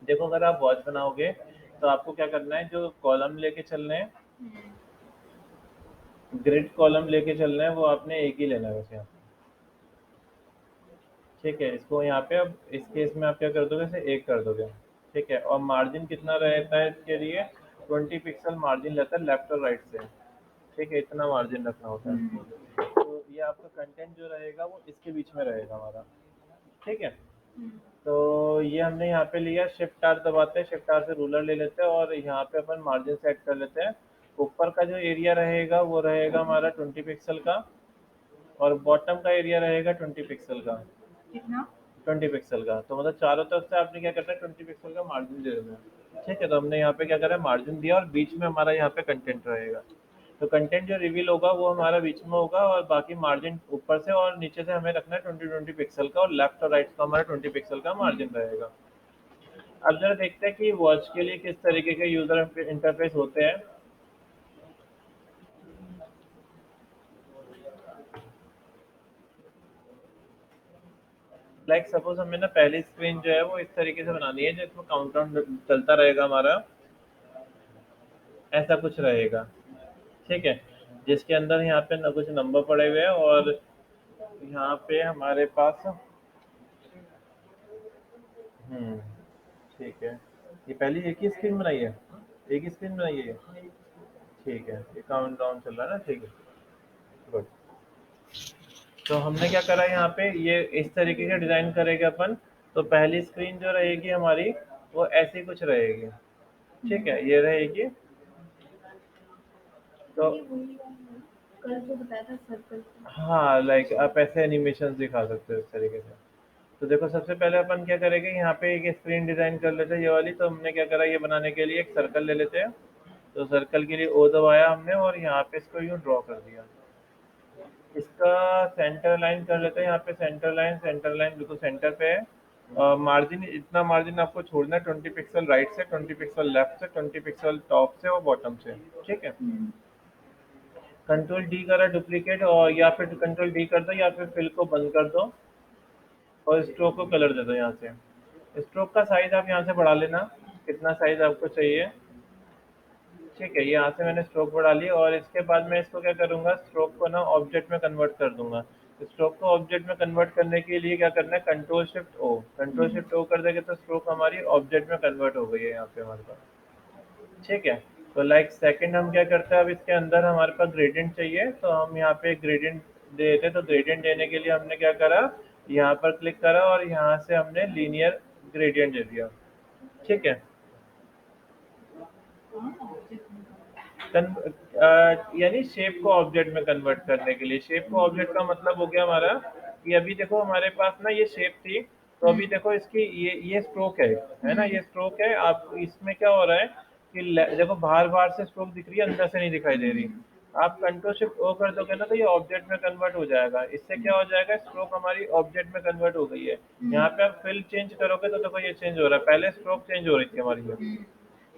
देखो अगर आप वॉच बनाओगे तो आपको क्या करना है, जो कॉलम लेके चलने हैं, ग्रिड कॉलम लेके चलना है, वो आपने एक ही लेना है वैसे यहाँ पे। ठीक है, इसको यहाँ पे अब इस केस में आप क्या कर दोगे, इसे एक कर दोगे। ठीक है, और मार्जिन कितना रहता है इसके लिए, 20 पिक्सल मार्जिन रहता है लेफ्ट और राइट से। ठीक है, इतना मार्जिन रखना होता है। तो ये आपका कंटेंट जो रहेगा वो इसके बीच में रहेगा हमारा। ठीक है, तो ये हमने यहाँ पे लिया, शिफ्ट आर दबाते हैं, शिफ्ट आर से रूलर ले लेते हैं और यहाँ पे अपन मार्जिन सेट कर लेते हैं। ऊपर का जो एरिया रहेगा वो रहेगा हमारा 20 पिक्सल का, और बॉटम का एरिया रहेगा 20 पिक्सल का। कितना? 20 पिक्सल का, तो मतलब चारों तरफ से आपने क्या करना है, 20 पिक्सल का मार्जिन दे देना है। ठीक है, तो हमने यहाँ पे क्या करा है, मार्जिन दिया और बीच में हमारा यहाँ पे कंटेंट रहेगा। तो कंटेंट जो रिवील होगा वो हमारा बीच में होगा, और बाकी मार्जिन ऊपर से और नीचे से हमें रखना है 20 20 पिक्सल का, और लेफ्ट और राइट का हमारा 20 पिक्सल का मार्जिन रहेगा। अब जरा देखते हैं कि वॉच के लिए किस तरीके के यूजर इंटरफेस होते हैं। लाइक सपोज हमें ना पहली स्क्रीन जो है वो इस तरीके से बनानी है, जिसमें काउंटडाउन चलता रहेगा हमारा, ऐसा कुछ रहेगा। ठीक है, जिसके अंदर यहाँ पे न कुछ नंबर पड़े हुए हैं, और यहाँ पे हमारे पास हम्म ठीक है, ये पहली एक ही स्क्रीन बनाई है, एक ही स्क्रीन बनाई है ये। ठीक है, ये काउंट डाउन चल रहा है ना, ठीक है, गुड। तो हमने क्या करा यहाँ पे, ये इस तरीके का डिज़ाइन करेंगे अपन। तो पहली स्क्रीन जो रहेगी हमारी वो ऐसी कुछ रहेगी। ठीक है, ये रहेगी। तो ये वही कल जो बताया था सर्कल का। हाँ, लाइक आप ऐसे एनिमेशन दिखा सकते हो इस तरीके से। तो देखो सबसे पहले अपन क्या करेंगे, यहाँ पे एक स्क्रीन डिज़ाइन कर लेते हैं ये वाली। तो हमने क्या करा, ये बनाने के लिए एक सर्कल ले लेते हैं। तो सर्कल के लिए ओ दबाया हमने, और यहाँ पे इसको यूँ ड्रॉ कर दिया। इसका सेंटर लाइन कर लेते हैं, यहाँ पे सेंटर लाइन बिल्कुल सेंटर पे है। मार्जिन, इतना मार्जिन आपको छोड़ना है, 20 पिक्सल राइट से, 20 पिक्सल लेफ्ट से, 20 पिक्सल टॉप से और बॉटम से। ठीक है, कंट्रोल डी करा डुप्लीकेट, और या फिर कंट्रोल डी कर दो, या फिर फिल को बंद कर दो, और स्ट्रोक को कलर दे दो यहाँ से। स्ट्रोक का साइज आप यहाँ से बढ़ा लेना, कितना साइज आपको चाहिए। ठीक है, यहाँ से मैंने स्ट्रोक बढ़ा ली, और इसके बाद मैं इसको क्या करूँगा, स्ट्रोक को ना ऑब्जेक्ट में कन्वर्ट कर दूंगा। स्ट्रोक को ऑब्जेक्ट में कन्वर्ट करने के लिए क्या करना है, कंट्रोल शिफ्ट ओ, कंट्रोल शिफ्ट ओ कर देंगे तो स्ट्रोक हमारी ऑब्जेक्ट में कन्वर्ट हो गई है यहाँ पे हमारे पास। ठीक है, तो लाइक सेकंड हम क्या करते हैं, अब इसके अंदर हमारे पास ग्रेडियंट चाहिए, तो हम यहाँ पे ग्रेडियंट देते। तो ग्रेडियंट देने के लिए हमने क्या करा, यहाँ पर क्लिक करा और यहाँ से हमने लीनियर ग्रेडियंट दे दिया। ठीक है, यानी शेप को ऑब्जेक्ट में कन्वर्ट करने के लिए। शेप को ऑब्जेक्ट का मतलब हो गया हमारा कि अभी देखो हमारे पास ना ये शेप थी, तो अभी देखो इसकी ये स्ट्रोक है ना, ये स्ट्रोक है। आप इसमें क्या हो रहा है कि देखो बाहर बाहर से स्ट्रोक दिख रही है, अंदर से नहीं दिखाई दे रही। आप कंट्रोल शिफ्ट ओ कर दोगे ना तो ये ऑब्जेक्ट में कन्वर्ट हो जाएगा। इससे क्या हो जाएगा, स्ट्रोक हमारी ऑब्जेक्ट में कन्वर्ट हो गई है। यहाँ पे आप फिल चेंज करोगे तो देखो ये चेंज हो रहा है, पहले स्ट्रोक चेंज हो रही थी हमारी ये।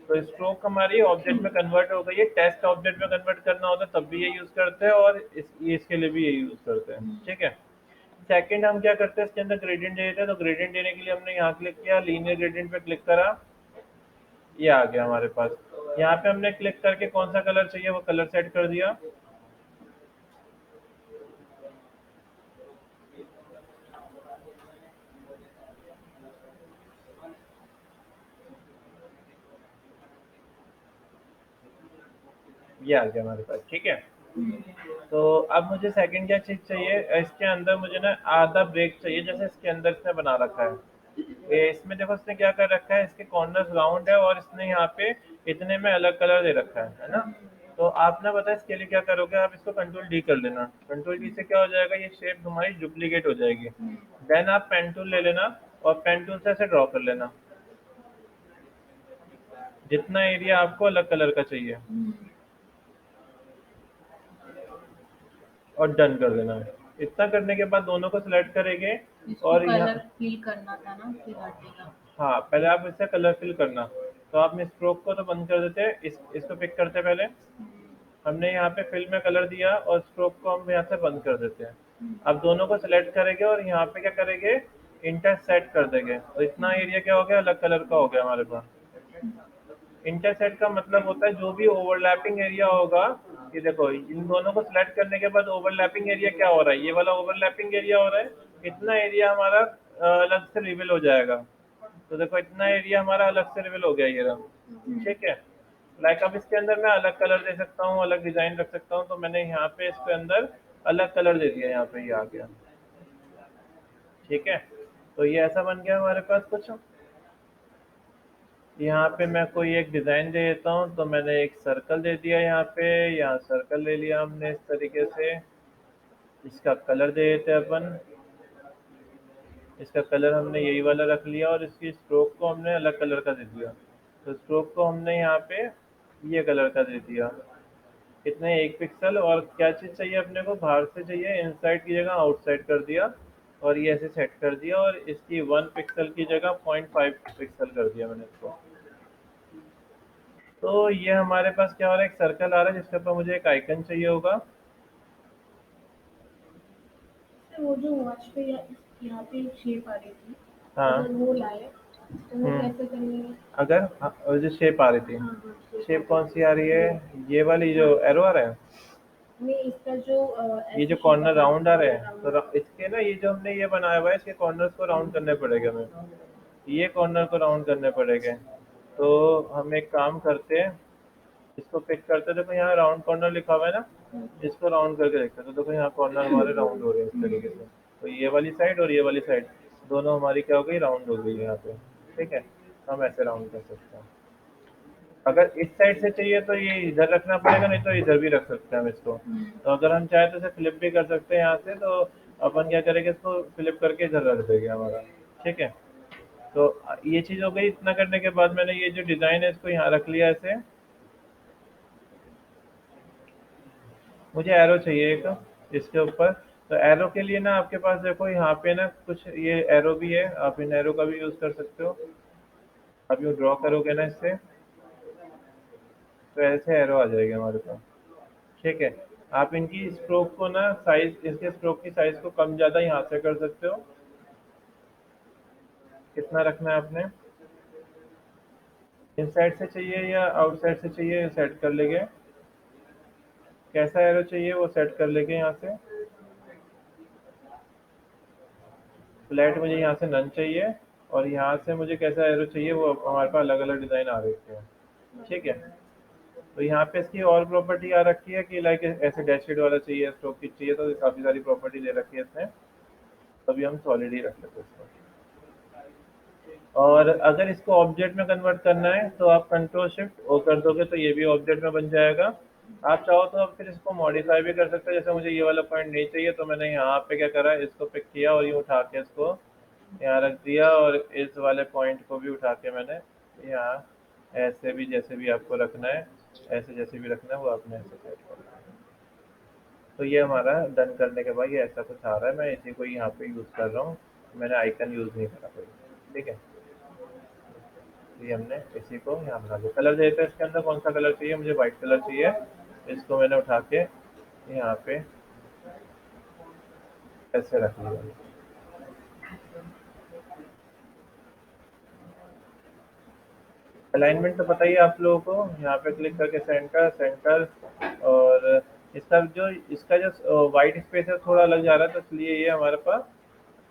तो स्ट्रोक हमारी ऑब्जेक्ट में कन्वर्ट हो गई है। टेक्स्ट ऑब्जेक्ट में कन्वर्ट करना होता है तब भी ये यूज़ करते हैं, और इसके लिए भी ये यूज़ करते हैं। ठीक है, सेकंड हम क्या करते हैं, इसके अंदर ग्रेडियंट देते हैं। तो ग्रेडियंट देने के लिए हमने यहाँ क्लिक किया, लीनियर ग्रेडियंट पे क्लिक करा, ये आ गया हमारे पास। यहाँ पे हमने क्लिक करके कौन सा कलर चाहिए वो कलर सेट कर दिया। ये आ गया हमारे पास। ठीक है, तो अब मुझे सेकंड क्या चीज़ चाहिए, इसके अंदर मुझे ना आधा ब्रेक चाहिए, जैसे इसके अंदर इसने बना रखा है। इसमें देखो इसने क्या कर रखा है, इसके कॉर्नर्स राउंड है, और इसने यहाँ पे इतने में अलग कलर दे रखा है ना। तो आप ना पता है इसके लिए क्या करोगे, आप इसको कंट्रोल डी कर लेना। कंट्रोल डी से क्या हो जाएगा, ये शेप हमारी डुप्लीकेट हो जाएगी। देन आप पेन टूल ले लेना, और पेन टूल से ऐसे ड्रॉ कर लेना, जितना एरिया आपको अलग कलर का चाहिए, और डन कर देना है। इतना करने के बाद दोनों को सिलेक्ट करेंगे, इसको और कलर यहाँ फिल करना था ना, फिर हटेगा। हाँ, पहले आप इसे कलर फिल करना। तो आप स्ट्रोक को तो बंद कर देते हैं, इसको पिक करते हैं पहले। हमने यहाँ पे फिल में कलर दिया, और स्ट्रोक को हम यहाँ से बंद कर देते हैं। अब दोनों को सिलेक्ट करेंगे, और यहाँ पे क्या करेंगे, इंटरसेट कर देंगे तो इतना एरिया क्या हो गया, अलग कलर का हो गया हमारे पास। इंटरसेट का मतलब होता है जो भी ओवरलैपिंग एरिया होगा, ये देखो इन दोनों को सिलेक्ट करने के बाद ओवरलैपिंग एरिया क्या हो रहा है, ये वाला ओवरलैपिंग एरिया हो रहा है, इतना एरिया हमारा अलग से रिवील हो जाएगा। तो देखो इतना एरिया हमारा अलग से रिवील हो गया ये रहा, ठीक है। लाइक अब इसके अंदर मैं अलग कलर दे सकता हूँ, अलग डिजाइन रख सकता हूँ, तो मैंने यहाँ पे इसके अंदर अलग कलर दे दिया, यहाँ पे ये आ गया, ठीक है। तो ये ऐसा बन गया हमारे पास कुछ। यहाँ पे मैं कोई एक डिज़ाइन दे देता हूँ, तो मैंने एक सर्कल दे दिया यहाँ पे, यहाँ सर्कल ले लिया हमने इस तरीके से। इसका कलर दे देते हैं अपन, इसका कलर हमने यही वाला रख लिया और इसकी स्ट्रोक को हमने अलग कलर का दे दिया। तो स्ट्रोक को हमने यहाँ पे ये कलर का दे दिया। कितने, 1 पिक्सल। और क्या चीज़ चाहिए अपने को, बाहर से चाहिए, इनसाइड की जगह आउटसाइड कर दिया और ये ऐसे सेट कर दिया, और इसकी 1 पिक्सल की जगह 0.5 पिक्सल कर दिया मैंने इसको। तो ये हमारे पास क्या हो रहा है, एक सर्कल आ रहा है जिसके ऊपर मुझे एक आइकन चाहिए होगा। तो वो जो वॉच पे यहाँ पे एक शेप आ रही थी, हाँ। अगर वो लाए तो वो हम्म। कैसे करेंगे? अगर और जो शेप आ रही थी, हाँ हाँ, शेप आ शेप रही कौन सी आ रही है, थी। ये वाली जो हाँ, एरो आ रहा है, नहीं इसका जो ये ऐसे जो शेप आ कॉर्नर रहा राउंड आ है रहे कॉर्नर हैं, तो राउंड। इसके ना ये जो हमने ये बनाया हुआ है, इसके कॉर्नर्स को राउंड करने पड़ेगा हमें, ये कॉर्नर को राउंड करने पड़ेंगे। तो हम एक काम करते हैं, इसको पिक करते हैं, देखो यहाँ राउंड कॉर्नर लिखा हुआ है ना, इसको राउंड करके देखते हैं। तो देखो यहाँ कॉर्नर हमारे राउंड हो रहे हैं इस तरीके से। तो ये वाली साइड और ये वाली साइड दोनों हमारी क्या हो गई, राउंड हो गई यहाँ पे, ठीक है। हम ऐसे राउंड कर सकते हैं। अगर इस साइड से चाहिए तो ये इधर रखना पड़ेगा, नहीं तो इधर भी रख सकते हैं हम इसको। तो अगर हम चाहे तो इसे फ्लिप भी कर सकते हैं यहाँ से, तो अपन क्या करेंगे, इसको फ्लिप करके इधर रख देंगे हमारा, ठीक है। तो ये चीज़ हो गई। इतना करने के बाद मैंने ये जो डिज़ाइन है इसको यहाँ रख लिया ऐसे। मुझे एरो चाहिए एक इसके ऊपर। तो एरो के लिए ना आपके पास देखो यहाँ पे ना कुछ ये एरो भी है, आप इन एरो का भी यूज़ कर सकते हो। आप यूँ ड्रॉ करोगे ना इससे, तो ऐसे एरो आ जाएगी हमारे पास, ठीक है। आप इनकी स्ट्रोक को ना साइज, इसके स्ट्रोक की साइज को कम ज़्यादा यहाँ से कर सकते हो। कितना रखना है आपने, इनसाइड से चाहिए या आउटसाइड से चाहिए, सेट कर लेंगे। कैसा एरो चाहिए वो सेट कर लेंगे यहाँ से। फ्लैट मुझे यहाँ से नन चाहिए, और यहाँ से मुझे कैसा एरो चाहिए, वो हमारे पास अलग अलग डिज़ाइन आ रखे हैं, ठीक है। तो यहाँ पे इसकी और प्रॉपर्टी आ रखी है कि लाइक ऐसे डैशेड वाला चाहिए, स्ट्रोक की चाहिए, तो काफ़ी सारी प्रॉपर्टी दे रखी है इसमें। तभी हम सॉलिड ही रख लेते हैं इसको। और अगर इसको ऑब्जेक्ट में कन्वर्ट करना है तो आप कंट्रोल शिफ्ट ओ कर दोगे तो ये भी ऑब्जेक्ट में बन जाएगा। आप चाहो तो अब फिर इसको मॉडिफाई भी कर सकते हो, जैसे मुझे ये वाला पॉइंट नहीं चाहिए तो मैंने यहाँ पे क्या करा, इसको पिक किया और ये उठा के इसको यहाँ रख दिया, और इस वाले पॉइंट को भी उठा के मैंने यहाँ ऐसे भी, जैसे भी आपको रखना है, ऐसे जैसे भी रखना है वो आपने ऐसे सेट करना है। तो ये हमारा डन करने के बाद ये ऐसा कुछ आ रहा है। मैं इसी को यहाँ पे यूज़ कर रहा हूँ, मैंने आइकन यूज़ नहीं करा कोई, ठीक है। ये हमने इसी को यहाँ बना दिया। कलर देते हैं इसके अंदर, कौन सा कलर चाहिए, मुझे वाइट कलर चाहिए। इसको मैंने उठा के यहाँ पे ऐसे रख लिया। अलाइनमेंट तो पता ही है आप लोगों को, यहाँ पे क्लिक करके सेंटर सेंटर, और इसका जो वाइट स्पेस है थोड़ा लग जा रहा है, तो इसलिए ये हमारे पास।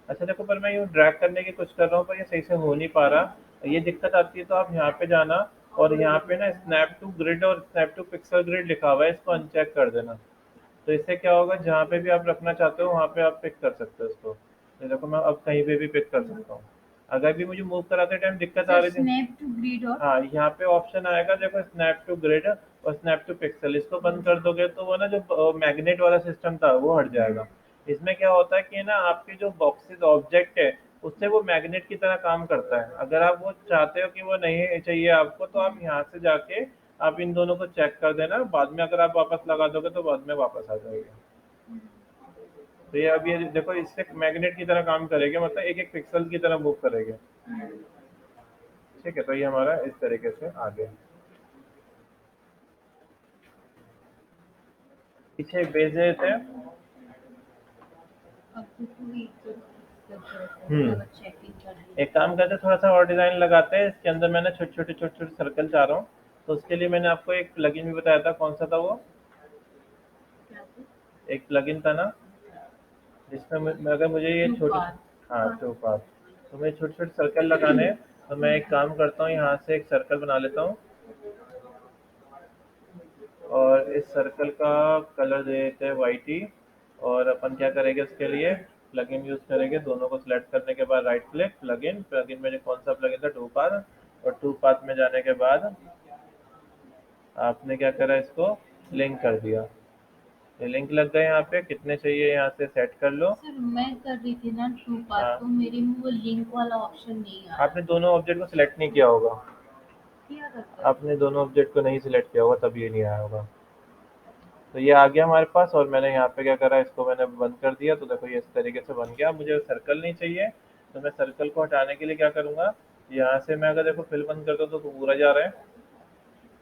अच्छा देखो, पर मैं यूँ ड्रैग करने की कोशिश कर रहा हूँ पर ये सही से हो नहीं पा रहा, ये दिक्कत आती है। तो आप यहाँ पे जाना, और यहाँ पे ना स्नैप टू ग्रिड और स्नैप टू पिक्सल ग्रिड लिखा हुआ है, इसको अनचेक कर देना। तो इससे क्या होगा, जहाँ पे भी आप रखना चाहते हो वहाँ पे आप पिक कर सकते हो इसको। तो देखो मैं अब कहीं पे भी पिक कर सकता हूँ। अगर भी मुझे मूव कराते टाइम दिक्कत आ सर रही थी, स्नैप टू ग्रिड और हाँ यहाँ पे ऑप्शन आएगा देखो, स्नैप टू ग्रिड और स्नैप टू पिक्सल, इसको बंद कर दोगे तो वो ना जो मैग्नेट वाला सिस्टम था वो हट जाएगा। इसमें क्या होता है कि ना आपके जो बॉक्सेस ऑब्जेक्ट है उससे वो मैग्नेट की तरह काम करता है। अगर आप वो चाहते हो कि वो नहीं चाहिए आपको, तो आप यहाँ से जाके आप इन दोनों को चेक कर देना, बाद में अगर आप वापस लगा दोगे तो बाद में वापस आ जाएगा। तो ये अब ये देखो, इससे मैग्नेट की तरह काम करेगा, मतलब एक एक पिक्सल की तरह मूव करेगा, ठीक है। तो ये हमारा इस तरीके से आ गया। पीछे बेस देते हैं। अब तो पूरी हम्म चेकिंग कर रही एक काम करते हैं, थोड़ा सा और डिजाइन लगाते हैं इसके अंदर। मैंने छोटे छोटे सर्कल चाह रहा हूँ, तो उसके लिए मैंने आपको एक प्लगइन भी बताया था, कौन सा था वो? क्या थी? एक प्लगइन था ना जिसमें अगर मुझे ये टू छोटे, पार। हाँ टू पाथ, तो मुझे छोटे छोटे सर्कल लगाने हैं। तो मैं एक काम करता हूँ, यहाँ से एक सर्कल बना लेता हूँ और इस सर्कल का कलर दे देते हैं वाइट ही। और अपन क्या करेंगे इसके लिए, प्लगइन यूज़ करेंगे। दोनों को सिलेक्ट करने के बाद राइट क्लिक, प्लगइन, प्लगइन में कौन सा प्लगइन था, टू पाथ। और टू पाथ में जाने के बाद आपने क्या करा, इसको लिंक कर दिया। ये लिंक लग गए। यहाँ पे कितने चाहिए यहाँ से सेट कर लो। सर मैं कर रही थी ना टू पार, हाँ, तो मेरे में वो लिंक वाला ऑप्शन नहीं आ रहा। आपने दोनों ऑब्जेक्ट को सिलेक्ट नहीं किया होगा। क्या करते हैं? आपने दोनों ऑब्जेक्ट को नहीं सिलेक्ट किया होगा, तब ये नहीं आया होगा। तो ये आ गया हमारे पास, और मैंने यहाँ पे क्या करा, इसको मैंने बंद कर दिया। तो देखो ये इस तरीके से बन गया। मुझे सर्कल नहीं चाहिए, तो मैं सर्कल को हटाने के लिए क्या करूँगा, यहाँ से मैं अगर देखो फिल बंद करता हूँ तो पूरा जा रहा है।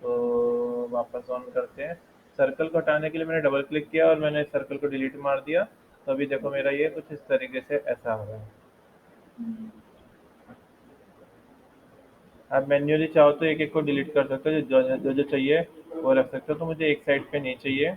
तो वापस ऑन करते हैं। सर्कल को हटाने के लिए मैंने डबल क्लिक किया और मैंने सर्कल को डिलीट मार दिया। तो अभी देखो मेरा ये कुछ इस तरीके से ऐसा हो रहा है। हम्म, आप मैन्युअली चाहो तो एक एक को डिलीट कर सकते हो, जो चाहिए वो रख सकते हो। तो मुझे एक साइड पे नहीं चाहिए।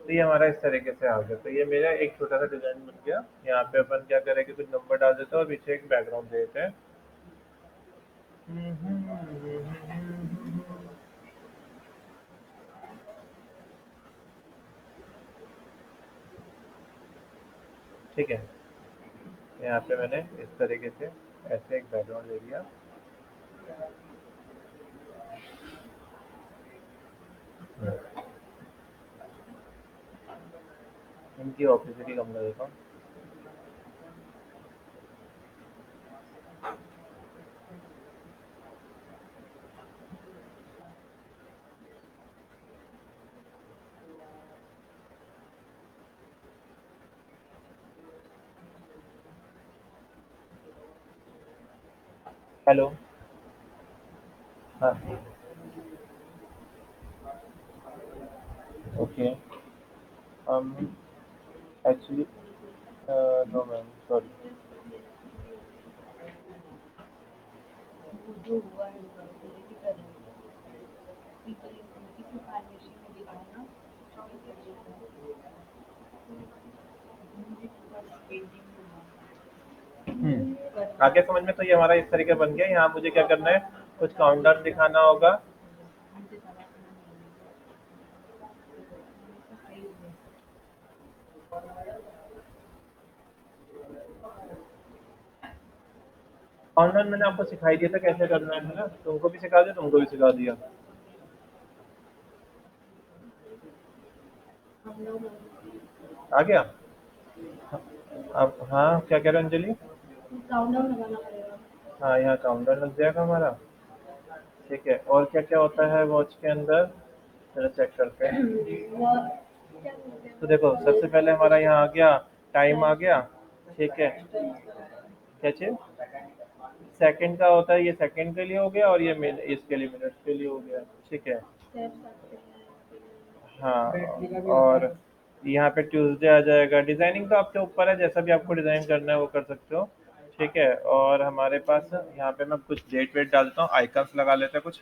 तो ये हमारा इस तरीके से आ गया। तो ये मेरा एक छोटा सा डिजाइन बन गया। यहाँ पे अपन क्या करेंगे, कुछ नंबर डाल देते हैं और पीछे एक बैकग्राउंड दे देते हैं। ठीक है, यहाँ पे मैंने इस तरीके से ऐसे एक बैकग्राउंड दे दिया। इनकी ऑपेसिटी कम कर देता हूँ। हेलो। हाँ। Okay. um actually no ma'am, sorry. वो जो हुआ है डिलीट कर रही हूँ। पीपल इनकी फाइनेंशियल में दिखाओ ना, चॉइस कर मुझे बस पेंटिंग आगे समझ में? तो ये हमारा इस तरीके बन गया। यहाँ मुझे क्या करना है, कुछ काउंटडाउन दिखाना होगा। काउंटडाउन मैंने आपको सिखाई दिया था कैसे करना है ना, तुमको भी सिखा दिया, तुमको भी सिखा दिया। हम लोग आ गया। अब हाँ, क्या कह रहे हो अंजलि? काउंटडाउन लगाना पड़ेगा। हाँ, यहाँ काउंटडाउन लग जाएगा हमारा। ठीक है, और क्या क्या होता है वॉच के अंदर, चलो चेक करते हैं। वो क्या बोलते तो देखो सबसे पहले हमारा यहाँ आ गया, टाइम आ गया। ठीक है, क्या चीज, सेकंड का होता है, ये सेकंड के लिए हो गया, और ये इसके लिए मिनट्स के लिए हो गया। ठीक है। हाँ, और यहाँ पे ट्यूसडे आ जाएगा। डिजाइनिंग तो आपके ऊपर है, जैसा भी आपको डिजाइन करना है वो कर सकते हो। ठीक है, और हमारे पास यहाँ पे मैं कुछ डेट वेट डालता हूँ, आइकन्स लगा लेते हैं कुछ।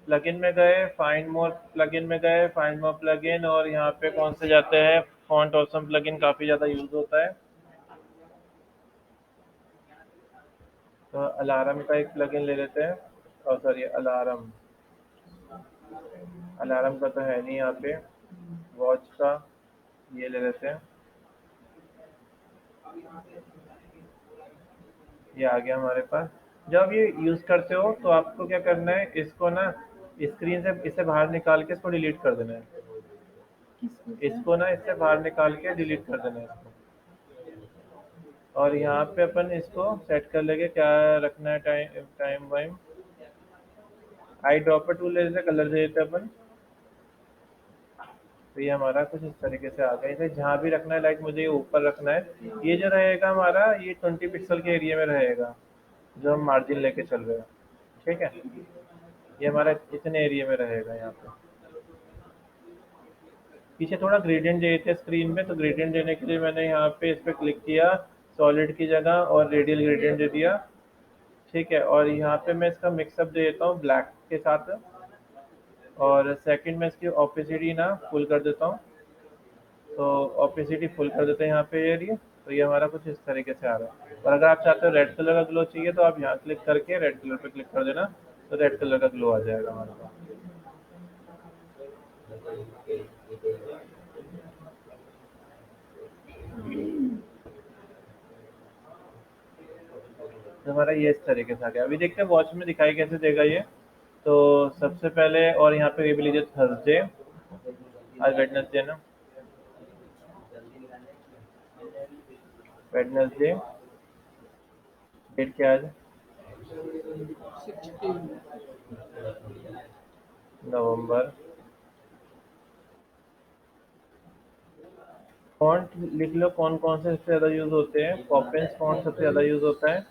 प्लगइन में गए, फाइंड मोर प्लगइन में गए, फाइंड मोर प्लगइन, और यहाँ पे कौन से जाते हैं, फॉन्ट ऑसम प्लगइन काफ़ी ज़्यादा यूज़ होता है। तो अलार्म का एक प्लगइन ले लेते हैं। और सॉरी, अलार्म, अलार्म का तो है नहीं यहाँ पे। वॉच का ये ले लेते हैं। ये आ गया हमारे पास। जब ये यूज़ करते हो तो आपको क्या करना है, इसको ना स्क्रीन से इसे बाहर निकाल के इसको डिलीट कर देना है। किसको सर? इसको ना इससे बाहर निकाल के डिलीट कर देना है इसको। और यहाँ पे अपन इसको सेट कर लेंगे, क्या रखना है, टाइम टाइम वाइम। आई ड्रॉपर टूल ले लेते, कलर दे देते अपन। तो ये हमारा कुछ इस तरीके से आ गया। इसे जहाँ भी रखना है, लाइक मुझे ये ऊपर रखना है, ये जो रहेगा हमारा, ये 20 पिक्सल के एरिया में रहेगा। जो हम मार्जिन लेके चल रहे हैं। ठीक है, ये हमारा इतने एरिया में रहेगा यहाँ पे। पीछे थोड़ा ग्रेडियंट चाहिए था स्क्रीन पे, तो ग्रेडियंट देने के लिए मैंने यहाँ पे इस पर क्लिक किया, सॉलिड की जगह, और रेडियल ग्रेडियंट दे दिया। ठीक है, और यहाँ पे मैं इसका मिक्सअप दे देता हूँ ब्लैक के साथ, और सेकंड में इसकी ओपेसिटी ना फुल कर देता हूँ। तो ओपेसिटी फुल कर देते हैं यहाँ पे एरिया। तो ये हमारा कुछ इस तरीके से आ रहा है। और अगर आप चाहते हो रेड कलर का ग्लो चाहिए, तो आप यहाँ क्लिक करके रेड कलर पे क्लिक कर देना, तो रेड कलर का ग्लो आ जाएगा हमारे पास। तो हमारा ये इस तरीके से आ गया। अभी देखते हैं वॉच में दिखाई कैसे देगा ये। तो सबसे पहले, और यहाँ पे ये भी लीजिए थर्सडे, आज वेडनेसडे ना, वेडनेसडे, डेट क्या है आज? 16। नवंबर। फॉन्ट लिख लो कौन कौन से सबसे ज़्यादा यूज़ होते हैं। पॉपिंस फॉन्ट सबसे ज़्यादा यूज़ होता है।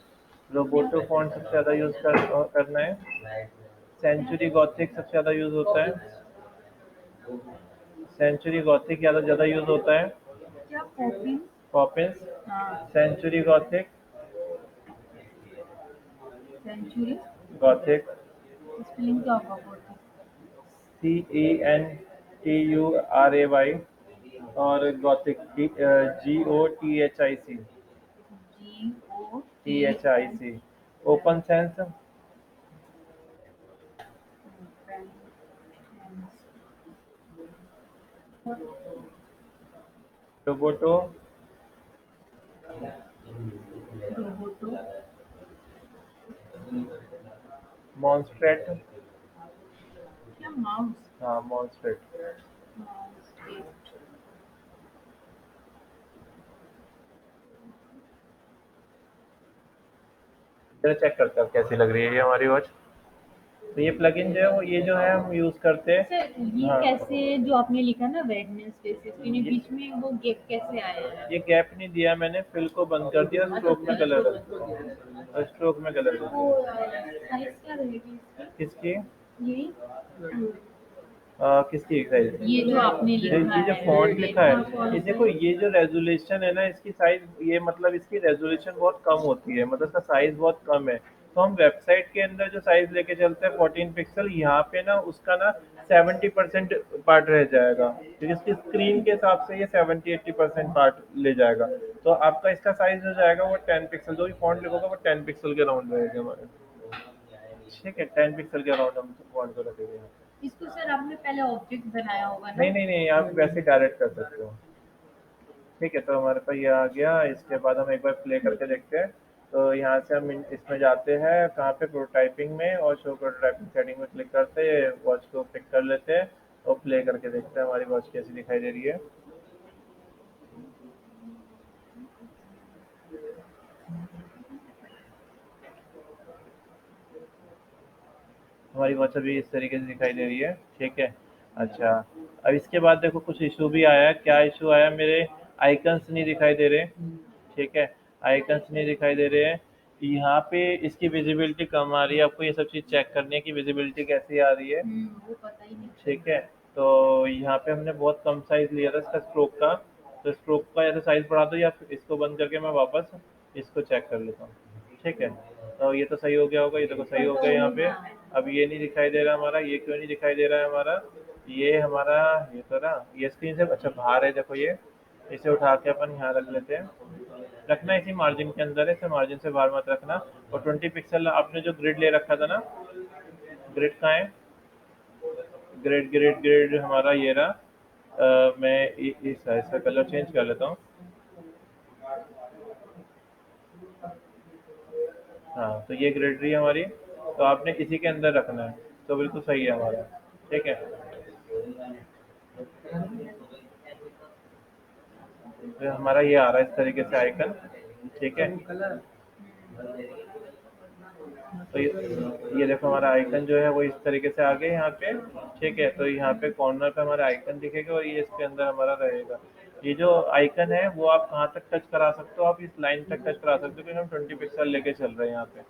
रोबोटो फॉन्ट सबसे ज़्यादा करना है। सेंचुरी गॉथिक सबसे ज़्यादा यूज़ होता है। सेंचुरी गॉथिक ज़्यादा ज़्यादा यूज़ होता है। क्या कॉपी? पॉपिंस, हाँ, Century Gothic, Century. Gothic, spelling क्या होगा कॉपी? CENTURAY, और Gothic GOTHIC, GOT। THIC। Open Sans, Roboto, Roboto. Montserrat. क्या माउस? हाँ, मॉन्स्ट्रेट। Mouse test. जरा चेक करते हैं अब कैसी लग रही है ये हमारी वॉच। तो ये प्लगइन जो है वो ये जो है हम यूज़ करते हैं। सर ये हाँ, कैसे जो आपने लिखा ना वेडनेसडे से इसके ये बीच में वो गैप कैसे आया है? ये गैप नहीं दिया मैंने, फिल को बंद कर दिया, अच्छा, स्ट्रोक में फिल को कलर, बंद कर दिया। और स्ट्रोक में कलर तो कर वो दिया। साइज क्या रहेगी इसकी? किसकी? यही किसकी साइज? ये जो आपने लिखा ये जो है फॉन्ट लिखा है, हाँ कौन ये सा देखो, है? ये जो रेजोल्यूशन है ना इसकी साइज, ये मतलब इसकी रेजोल्यूशन बहुत कम होती है, मतलब इसका साइज बहुत कम है। तो हम वेबसाइट के अंदर जो साइज लेके चलते हैं 14 पिक्सल, यहाँ पे ना उसका ना 70% पार्ट रह जाएगा, क्योंकि इसकी स्क्रीन के हिसाब से ये 70-80% पार्ट ले जाएगा। तो आपका इसका साइज हो जाएगा वो 10 पिक्सल, जो भी फॉन्ट लिखोगे वो 10 पिक्सल के राउंड रहेगा हमारे। ठीक है, 10 पिक्सल के अराउंड हम फॉन्ट को रखेंगे यहाँ पे। इसको सर आपने पहले ऑब्जेक्ट बनाया होगा नहीं ना? नहीं नहीं, आप वैसे डायरेक्ट कर सकते हो। ठीक है, तो हमारे पास ये आ गया। इसके बाद हम एक बार प्ले करके देखते हैं। तो यहाँ से हम इसमें जाते हैं कहाँ पे, प्रोटोटाइपिंग में, और शो प्रोटोटाइपिंग सेटिंग में क्लिक करते हैं, वॉच को पिक कर लेते हैं, और प्ले करके देखते हैं हमारी वॉच कैसी दिखाई दे रही है। हमारी वॉच अभी इस तरीके से दिखाई दे रही है। ठीक है, अच्छा। अब इसके बाद देखो कुछ इशू भी आया है। क्या इशू आया? मेरे आइकन्स नहीं दिखाई दे रहे। ठीक है, आइकन्स नहीं दिखाई दे रहे हैं। यहाँ पे इसकी विजिबिलिटी कम आ रही है। आपको ये सब चीज़ चेक करनी है कि विजिबिलिटी कैसी आ रही है। वो पता ही नहीं ठीक चला। है, तो यहाँ पे हमने बहुत कम साइज़ लिया था इसका स्ट्रोक का। तो स्ट्रोक का या तो साइज़ बढ़ा दो, या फिर इसको बंद करके मैं वापस इसको चेक कर लेता हूँ। ठीक है, तो ये तो सही हो गया होगा, ये देखो सही हो गया यहाँ पे। हाँ। अब ये नहीं दिखाई दे रहा हमारा, ये क्यों नहीं दिखाई दे रहा है हमारा? ये हमारा, ये तो ना, ये स्क्रीन से अच्छा बाहर है, देखो ये। इसे उठा के अपन यहाँ रख लेते हैं। रखना इसी मार्जिन के अंदर है, इसे मार्जिन से बाहर मत रखना। और 20 पिक्सल आपने जो ग्रिड ले रखा था ना, ग्रिड कहाँ है? ग्रिड ग्रिड ग्रिड हमारा ये रहा। मैं इसका कलर चेंज कर लेता हूँ। हाँ, तो ये ग्रिड रही है हमारी। तो आपने इसी के अंदर रखना है, तो बिल्कुल सही है हमारा। ठीक है, तो हमारा ये आ रहा है इस तरीके से आइकन। ठीक है, तो ये देखो हमारा आइकन जो है वो इस तरीके से आ गया यहाँ पे। ठीक है, तो यहाँ पे कॉर्नर पे हमारा आइकन दिखेगा, और ये इसके अंदर हमारा रहेगा। ये जो आइकन है वो आप कहाँ तक टच करा सकते हो? आप इस लाइन तक टच करा सकते हो, क्योंकि हम 20 पिक्सल लेके चल रहे हैं यहाँ पे।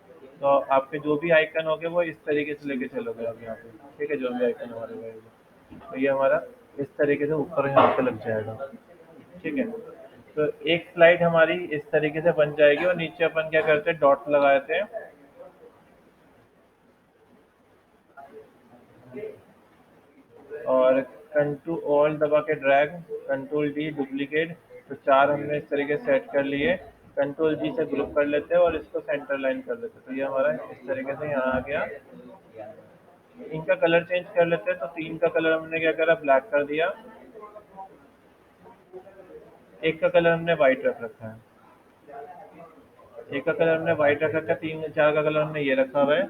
तो आपके जो भी आइकन होंगे वो इस तरीके से लेके चलोगे आप यहाँ पे, ठीक है, जो भी आइकन हमारे रहेगा तो ये हमारा इस तरीके से ऊपर यहाँ पे लग जाएगा, ठीक है। तो एक स्लाइड हमारी इस तरीके से बन जाएगी और नीचे अपन क्या करते हैं, डॉट लगाते हैं और कंट्रोल ऑल दबा के ड्रैग, कंट्रोल डी डुप्लीकेट, तो चार हमने इस तरीके से सेट कर लिए। कंट्रोल जी से ग्रुप कर लेते हैं और इसको सेंटर लाइन कर लेते हैं, तो ये हमारा इस तरीके से यहाँ आ गया। इनका कलर चेंज कर लेते हैं, तो तीन का कलर हमने क्या करा, ब्लैक कर दिया, एक का कलर हमने वाइट रख रखा है, एक का कलर हमने वाइट रख रखा है, तीन चार का कलर हमने ये रखा हुआ है,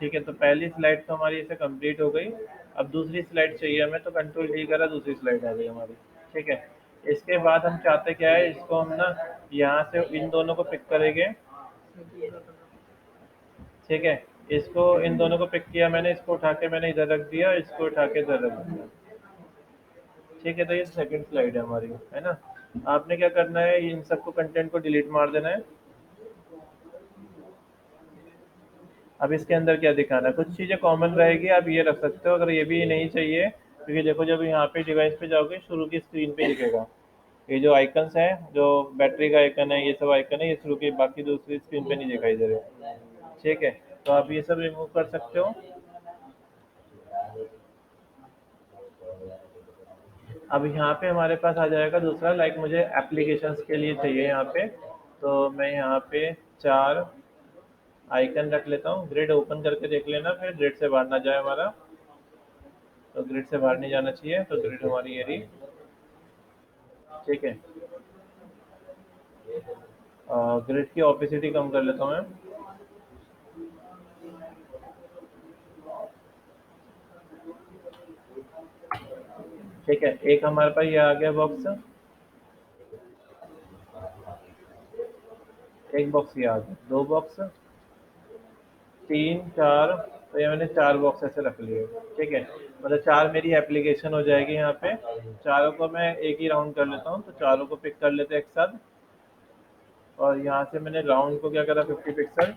ठीक है। तो पहली स्लाइड तो हमारी इसे कंप्लीट हो गई। अब दूसरी स्लाइड चाहिए हमें, तो कंट्रोल डी करा, दूसरी स्लाइड आ गई हमारी, ठीक है। इसके बाद हम चाहते क्या है, इसको हम ना यहाँ से इन दोनों को पिक करेंगे, ठीक है। इसको इन दोनों को पिक किया मैंने, इसको उठा के मैंने इधर रख दिया, इसको उठा के इधर रख दिया, ठीक है। तो ये सेकंड स्लाइड है हमारी, है ना। आपने क्या करना है, इन सबको कंटेंट को डिलीट मार देना है। अब इसके अंदर क्या दिखाना है, कुछ चीज़ें कॉमन रहेगी, आप ये रख सकते हो, अगर ये भी नहीं चाहिए, क्योंकि देखो जब यहाँ पे डिवाइस पे जाओगे शुरू की स्क्रीन पे दिखेगा, ये जो आइकन्स हैं, जो बैटरी का आइकन है, ये सब आइकन है, ये शुरू की, बाकी दूसरी स्क्रीन पे नहीं दिखाई दे रहे, ठीक है। तो आप ये सब रिमूव कर सकते हो। अब यहाँ पे हमारे पास आ जाएगा दूसरा, लाइक मुझे एप्लीकेशंस के लिए चाहिए यहाँ पे, तो मैं यहाँ पे चार आइकन रख लेता हूँ। ग्रिड ओपन करके देख लेना, फिर ग्रिड से बाहर ना जाए हमारा, तो ग्रिड से बाहर नहीं जाना चाहिए, तो ग्रिड हमारी ये रही, ठीक है। ग्रिड की ऑपेसिटी कम कर लेता हूँ मैं, ठीक है। एक हमारे पास ये आ गया बॉक्स, एक बॉक्स ये आ गया, दो बॉक्स, तीन, चार, तो ये मैंने चार बॉक्स ऐसे रख लिए, ठीक है। मतलब चार मेरी एप्लीकेशन हो जाएगी यहाँ पे। चारों को मैं एक ही राउंड कर लेता हूँ, तो चारों को पिक कर लेते हैं एक साथ, और यहाँ से मैंने राउंड को क्या करा, 50 पिक्सल,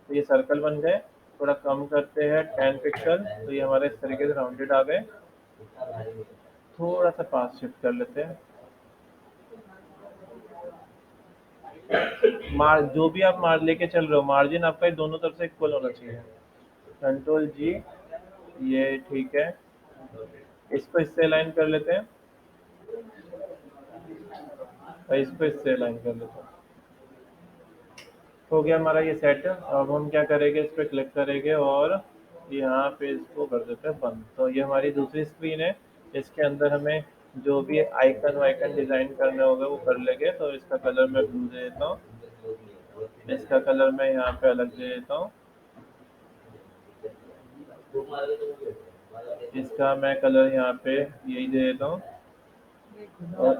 तो ये सर्कल बन गए। थोड़ा कम करते हैं, 10 पिक्सल, तो ये हमारे इस तरीके से राउंडेड आ गए। थोड़ा सा पास शिफ्ट कर लेते हैं। मार जो भी आप मार लेके चल रहे हो, मार्जिन आपका ये दोनों तरफ से इक्वल होना चाहिए। कंट्रोल जी, ये ठीक है। इसको इससे अलाइन कर लेते हैं और इसको इससे अलाइन कर लेते हैं। हो गया हमारा ये सेट। अब हम क्या करेंगे, इस पर क्लिक करेंगे और यहाँ पे इसको कर देते हैं बंद। तो ये हमारी दूसरी स्क्रीन है, इसके अंदर हमें जो भी आइकन वाइकन डिज़ाइन करने होगा वो कर लेंगे। तो इसका कलर मैं ब्लू दे देता हूँ, इसका कलर मैं यहाँ पे अलग दे देता हूँ, इसका मैं कलर यहाँ पे यही दे देता हूँ, और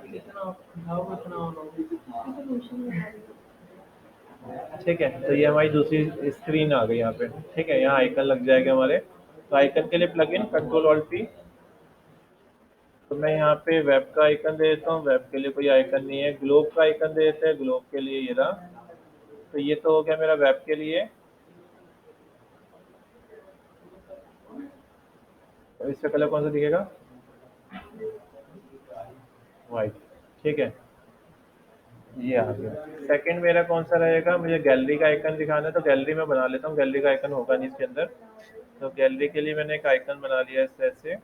ठीक है। तो ये हमारी दूसरी स्क्रीन आ गई यहाँ पे, ठीक है। यहाँ आइकन लग जाएगा हमारे। तो आइकन के लिए plug in control alt P, तो मैं यहाँ पे वेब का आइकन दे देता हूँ, वेब के लिए कोई आइकन नहीं है। ग्लोब का आइकन दे देते हैं, ग्लोब के लिए ये रहा। तो ये तो हो गया मेरा वेब के लिए। तो इसका कलर कौन सा दिखेगा, वाइट, ठीक है। ये आ गया। सेकंड मेरा कौन सा रहेगा, मुझे गैलरी का आइकन दिखाना है, तो गैलरी में बना लेता हूँ। गैलरी का आइकन होगा नहीं इसके अंदर, तो गैलरी के लिए मैंने एक आइकन बना लिया इस तरह से।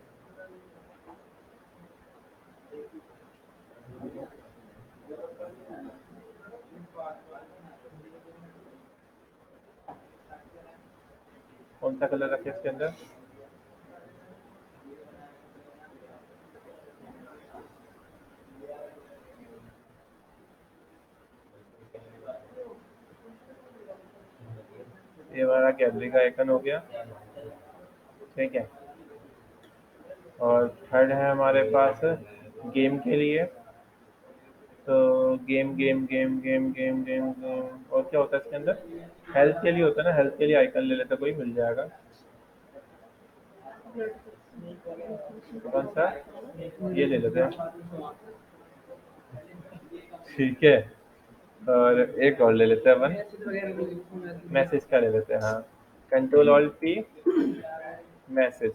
कौन सा कलर रखे इसके अंदर, ये हमारा गैलरी का आइकन हो गया, ठीक है। और थर्ड है हमारे पास गेम के लिए, तो game game game game game game game, और क्या होता है इसके अंदर, हेल्थ के लिए होता है ना, हेल्थ के लिए आइकन ले लेते, कोई मिल जाएगा। कौन सा, ये ले लेते हैं, ठीक है। और एक और ले लेते हैं अपन, मैसेज का ले लेते हैं, हाँ। कंट्रोल ऑल्ट पी, मैसेज,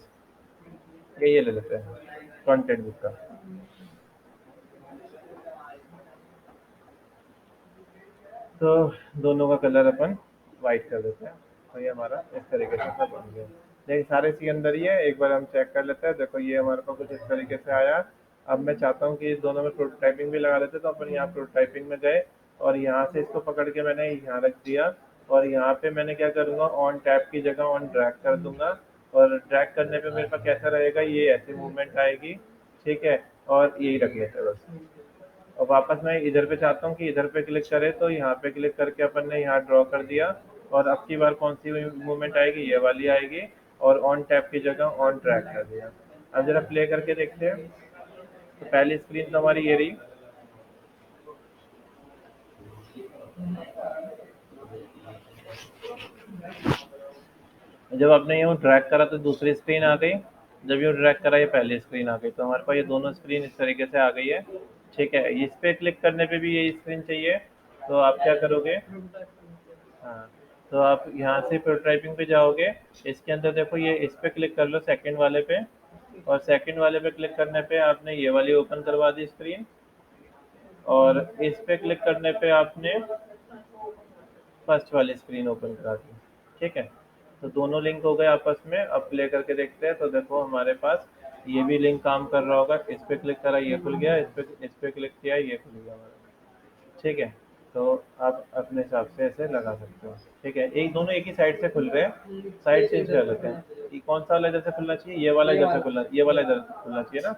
ये ले लेते हैं, कंटेंट बुक का। तो दोनों का कलर अपन वाइट कर देते हैं, तो ये हमारा इस तरीके से सब बन गया। देखिए सारे इसी के अंदर ही है, एक बार हम चेक कर लेते हैं। देखो ये हमारे पास कुछ इस तरीके से आया। अब मैं चाहता हूँ कि इस दोनों में प्रोटोटाइपिंग भी लगा लेते हैं, तो अपन यहाँ प्रोटोटाइपिंग में गए और यहाँ से इसको पकड़ के मैंने यहाँ रख दिया। और यहाँ पे मैंने क्या करूँगा, ऑन टैप की जगह ऑन ड्रैग कर दूंगा। और ड्रैग करने पे मेरे पास कैसा रहेगा, ये ऐसी मूवमेंट आएगी, ठीक है। और यही रख लेते हैं बस। और वापस मैं इधर पे चाहता हूँ कि इधर पे क्लिक करे, तो यहाँ पे क्लिक करके अपन ने यहाँ ड्रॉ कर दिया। और अब की बार कौन सी मूवमेंट आएगी, ये वाली आएगी। और ऑन टैप की जगह ऑन ट्रैक कर दिया। अब जरा प्ले करके देखते हैं। तो पहली स्क्रीन तो हमारी ये रही। जब आपने यूँ ड्रैग करा तो दूसरी स्क्रीन आ गई। जब यूँ ड्रैग करा ये पहली स्क्रीन आ गई। तो हमारे पास ये दोनों स्क्रीन इस तरीके से आ गई है, ठीक है। इस पे क्लिक करने पे भी यही स्क्रीन चाहिए, तो आप क्या करोगे, हाँ, तो आप यहाँ से प्रोटोटाइपिंग पे जाओगे। इसके अंदर देखो ये इस पे क्लिक कर लो, सेकंड वाले पे। और सेकंड वाले पे क्लिक करने पे आपने ये वाली ओपन करवा दी स्क्रीन। और इस पे क्लिक करने पे आपने फर्स्ट वाली स्क्रीन ओपन करा दी, ठीक है। तो दोनों लिंक हो गए आपस में। अब प्ले करके देखते हैं। तो देखो हमारे पास ये भी लिंक काम कर रहा होगा। इस पे क्लिक करा ये खुल गया, इस पे क्लिक किया ये खुल गया हमारा, ठीक है। तो आप अपने हिसाब से ऐसे लगा सकते हो, ठीक है। एक दोनों एक ही साइड से खुल रहे हैं, साइड चेंज कर लेते हैं कि कौन सा वाला इधर से खुलना चाहिए, ये वाला इधर से खुलना, ये वाला इधर से खुलना चाहिए ना।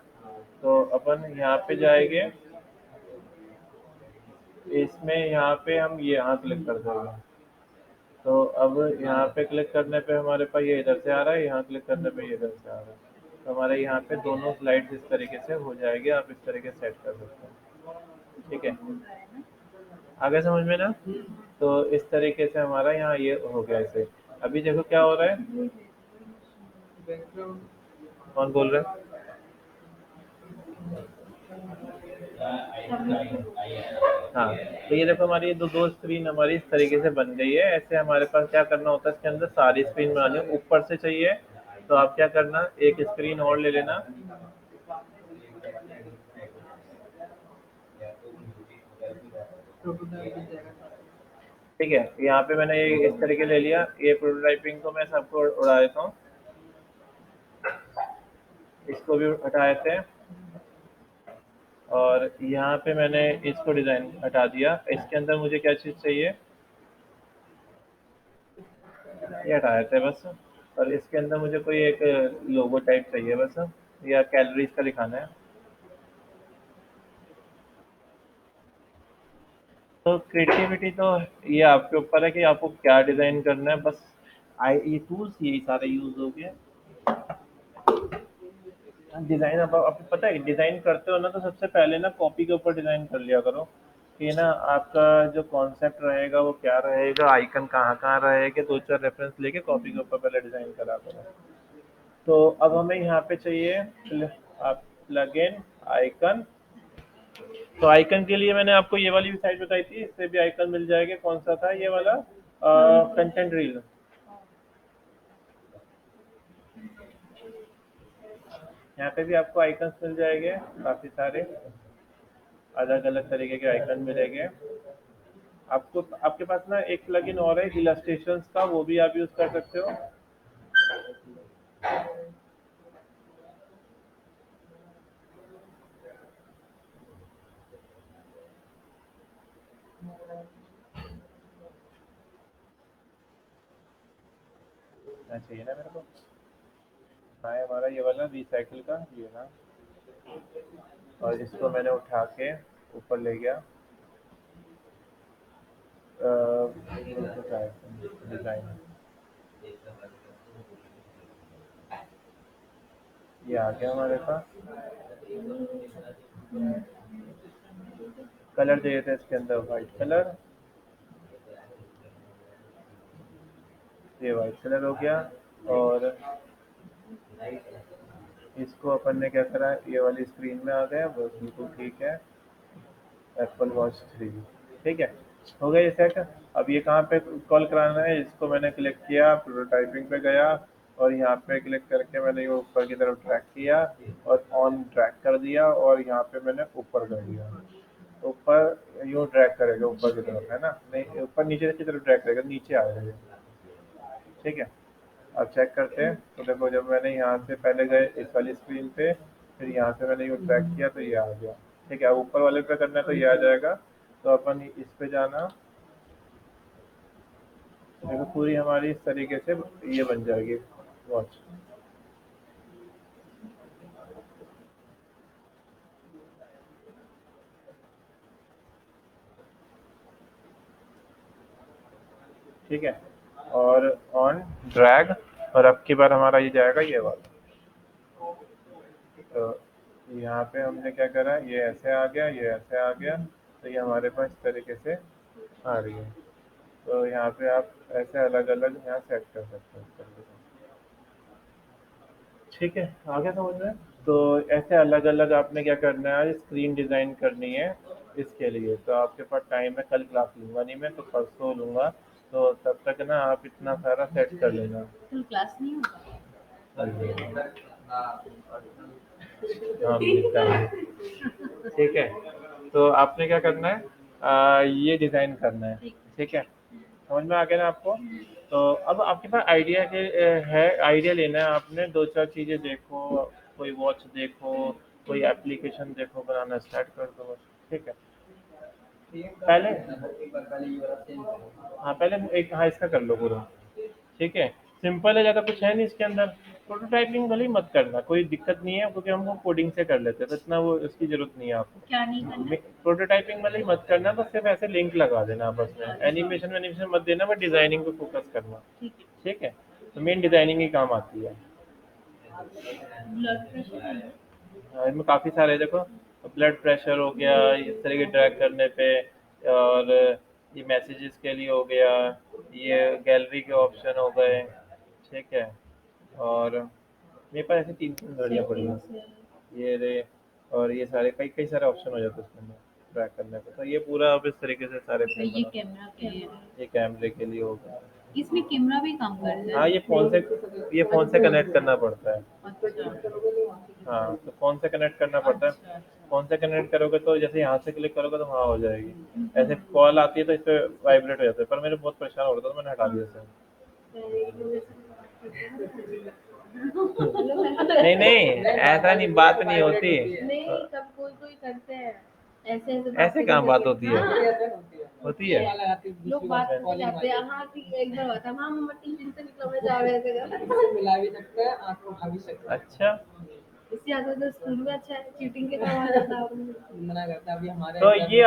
तो अपन यहाँ पे जाएंगे, इसमें यहाँ पे हम ये यहाँ क्लिक कर देंगे। तो अब यहाँ पे क्लिक करने पे हमारे पास ये इधर से आ रहा है, यहाँ क्लिक करने पे ये इधर से आ रहा है। तो हमारे यहाँ पे दोनों स्लाइड्स इस तरीके से हो जाएगी। आप इस तरीके से सेट कर सकते हैं, ठीक है। आगे समझ में ना। तो इस तरीके से हमारा यहाँ ये हो गया इसे। अभी देखो क्या हो रहा है, कौन बोल रहा है। हाँ, तो ये देखो हमारी ये दो दो स्क्रीन हमारी इस तरीके से बन गई है। ऐसे हमारे पास क्या करना होता है, इसके अंदर सारी स्क्रीन बनानी है, ऊपर से चाहिए। तो आप क्या करना, एक स्क्रीन और ले लेना, ठीक है। यहाँ पे मैंने ये इस तरीके ले लिया। ये प्रोटोटाइपिंग को मैं सबको उड़ा देता हूँ, इसको भी हटा देते हैं। और यहाँ पे मैंने इसको डिज़ाइन हटा दिया। इसके अंदर मुझे क्या चीज़ चाहिए, ये हटा देते हैं बस। और इसके अंदर मुझे कोई एक लोगो टाइप चाहिए बस, या कैलोरीज का दिखाना है। तो क्रिएटिविटी तो ये आपके ऊपर है कि आपको क्या डिज़ाइन करना है बस। आई ये टूल्स यही सारे यूज़ हो गए। डिज़ाइन अब आपको पता है, डिज़ाइन करते हो ना तो सबसे पहले ना कॉपी के ऊपर डिज़ाइन कर लिया करो, कि ना आपका जो कॉन्सेप्ट रहेगा वो क्या रहेगा, आइकन कहाँ कहाँ रहेगा, दो चार रेफरेंस लेके कॉपी के ऊपर पहले डिज़ाइन करा करो। तो अब हमें यहाँ पे चाहिए आप प्लगइन आइकन। तो आइकन के लिए मैंने आपको ये वाली भी साइट बताई थी, इससे भी आइकन मिल जाएगा। कौन सा था ये वाला, कंटेंट रील। यहाँ पे भी आपको आइकन्स मिल जाएंगे काफ़ी सारे, अलग अलग तरीके के आइकन मिलेंगे आपको। आपके पास ना एक प्लगइन और है इलस्ट्रेशंस का, वो भी आप यूज़ कर सकते हो। चाहिए ना मेरे को, हाँ हमारा ये वाला रिसाइकिल का ये ना। और इसको मैंने उठा के ऊपर ले गया, डिज़ाइन, ये आ गया हमारे पास। कलर चाहिए था इसके अंदर वाइट कलर, ये वाइट कलर हो गया। और इसको अपन ने क्या करा, ये वाली स्क्रीन में आ गया, बस बिल्कुल ठीक है। एप्पल वॉच 3, ठीक है। हो गया ये सेट। अब ये कहाँ पे कॉल कराना है, इसको मैंने क्लिक किया, प्रोटोटाइपिंग पे गया और यहाँ पे क्लिक करके मैंने ये ऊपर की तरफ ड्रैग किया और ऑन ड्रैग कर दिया और यहाँ पे मैंने ऊपर कर दिया। ऊपर यूँ ड्रैग करेगा ऊपर की तरफ, है ना? नहीं, ऊपर नीचे की तरफ ड्रैग करेगा, नीचे आएगा ये। ठीक है, अब चेक करते हैं। तो देखो, जब मैंने यहाँ से पहले गए इस वाली स्क्रीन पे, फिर यहाँ से मैंने यूँ ड्रैग किया तो ये आ गया। ठीक है, अब ऊपर वाले पे करना है तो ये आ जाएगा। तो अपन इस पे जाना, देखो पूरी हमारी इस तरीके से ये बन जाएगी वॉच। ठीक है, और ऑन ड्रैग, और अब की बार हमारा ये जाएगा ये वाला। तो यहाँ पे हमने क्या करा, ये ऐसे आ गया, ये ऐसे आ गया, तो ये हमारे पास इस तरीके से आ रही है। तो यहाँ पे आप ऐसे अलग अलग यहाँ सेट कर सकते हो इस तरीके से। ठीक है, आगे समझ में? तो ऐसे अलग अलग आपने क्या करना है, स्क्रीन डिज़ाइन करनी है इसके लिए। तो आपके पास टाइम है, कल क्लास लूँगा नहीं मैं, तो परसों लूँगा। तो तब तक ना आप इतना सारा सेट कर लेना। कल क्लास नहीं होगा? हाँ, निपटाएंगे। ठीक है, तो आपने क्या करना है, ये डिज़ाइन करना है। ठीक। ठीक है, समझ में आ गया ना आपको? तो अब आपके पास आइडिया के है, आइडिया लेना है आपने, दो चार चीज़ें देखो, कोई वॉच देखो, कोई एप्लीकेशन देखो, बनाना स्टार्ट कर दो बस। ठीक है, पहले, हाँ पहले एक, हाँ इसका कर लो पूरा। ठीक है, सिंपल है, ज़्यादा कुछ है नहीं इसके अंदर। प्रोटोटाइपिंग भले ही मत करना, कोई दिक्कत नहीं है, क्योंकि हम वो कोडिंग से कर लेते हैं, तो इतना वो उसकी ज़रूरत नहीं है आपको। क्या नहीं करना? प्रोटोटाइपिंग भले ही मत करना, बस सिर्फ ऐसे लिंक लगा देना आपस में, एनिमेशन वेनिमेशन मत देना, बस डिज़ाइनिंग पे फोकस करना। ठीक है। ठीक है, तो मेन डिज़ाइनिंग ही काम आती है। ब्लड प्रेशर है? इनमें काफ़ी सारे देखो, ब्लड प्रेशर हो गया इस तरह के ड्रैग करने पे, और ये मैसेजेस के लिए हो गया, ये गैलरी के ऑप्शन हो गए। ठीक है, और मेरे पास ऐसे तीन तीन घड़ियाँ पड़ी हैं, सेटिंग्स है? ये रे, और ये सारे कई कई सारे ऑप्शन हो जाते हैं उसके अंदर ट्रैक करने पे। तो ये पूरा आप इस तरीके से सारे अच्छा, फ्रेम ये बना कैमरा के लिए है। सकते। ये कैमरे के लिए हो गया। इसमें कैमरा भी काम करता है? हाँ, ये फ़ोन से कनेक्ट करना पड़ता है। अच्छा। हाँ, तो फ़ोन से कनेक्ट करना पड़ता है। अच्छा। फ़ोन से कनेक्ट करोगे तो जैसे यहाँ से क्लिक करोगे तो वहाँ हो जाएगी। ऐसे कॉल आती है तो इस पे वाइब्रेट हो जाता है, पर मेरे बहुत परेशान हो रहा था तो मैंने हटा दिया इसे। नहीं, नहीं, ऐसा नहीं, बात नहीं होती। नहीं, सब कोई कोई करते हैं ऐसे ऐसे ऐसे बातें कहाँ बात करके। होती है? होती है? लोग बात करके जाते हैं। हाँ ठीक है, एक बार बता, हाँ मम्मा टिफिन से निकला, मैं जा रहे थे। मिला भी सकता है, आँख को खा भी सकता है। अच्छा, इससे ज्यादा तो स्कूल में अच्छा है, चीटिंग के काम आ जाता है। मना करता है अभी हमारे तो ये